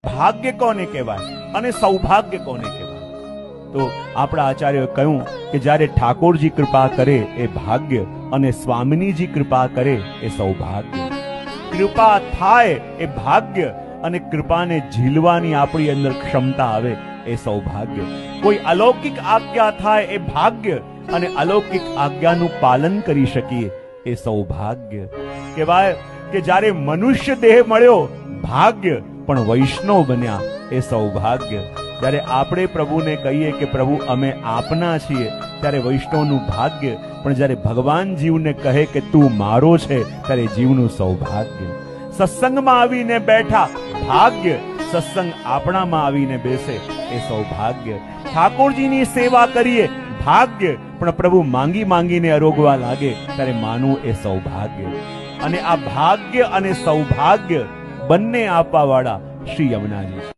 ભાગ્ય કોને કહેવાય અને સૌભાગ્ય કોને કહેવાય? તો આપણા આચાર્યોએ કહ્યું કે જ્યારે ઠાકોરજી કૃપા કરે એ ભાગ્ય અને સ્વામિનીજી કૃપા કરે એ સૌભાગ્ય. કૃપા થાય એ ભાગ્ય અને કૃપાને ઝીલવાની આપણી અંદર ક્ષમતા આવે એ સૌભાગ્ય. કોઈ અલૌકિક આજ્ઞા થાય એ ભાગ્ય અને અલૌકિક આજ્ઞાનું પાલન કરી શકીએ એ સૌભાગ્ય. કહેવાય કે જ્યારે મનુષ્ય દેહ મળ્યો ભાગ્ય, પણ વૈષ્ણવ બન્યા એ સૌભાગ્ય. જ્યારે આપણે પ્રભુને કહીએ કે પ્રભુ અમે આપના છીએ ત્યારે વૈષ્ણવનું ભાગ્ય, પણ જ્યારે ભગવાન જીવને કહે કે તું મારો છે ત્યારે જીવનું સૌભાગ્ય. સત્સંગમાં આવીને બેઠા ભાગ્ય, સત્સંગ આપણામાં આવીને બેસે એ સૌભાગ્ય. ઠાકોરજીની સેવા કરીએ ભાગ્ય, પણ પ્રભુ માંગી માંગીને અરોગવા લાગે ત્યારે માનવું એ સૌભાગ્ય. અને આ ભાગ્ય અને સૌભાગ્ય બંને આપવા વાળા શ્રી યમુનાજી.